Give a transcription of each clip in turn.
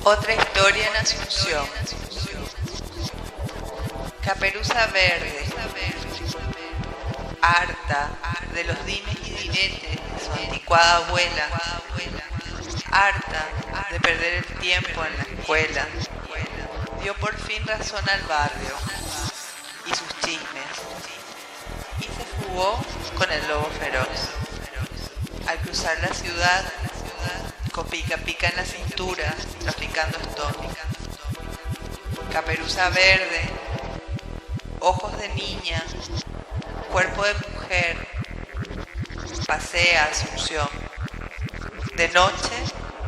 Otra historia en Asunción. Caperuza Verde, harta de los dimes y diretes de su anticuada abuela, harta de perder el tiempo en la escuela, dio por fin razón al barrio y sus chismes, y se fugó con el lobo feroz. Al cruzar la ciudad, con pica pica en la cintura, traficando stock. Caperuza Verde, ojos de niña, cuerpo de mujer, pasea Asunción. De noche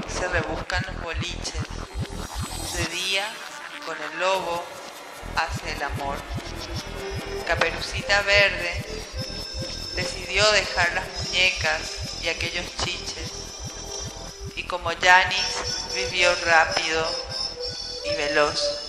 se rebuscan los boliches, de día con el lobo hace el amor. Caperucita Verde decidió dejar las muñecas y aquellos chiches, y como Yanis vivió rápido y veloz.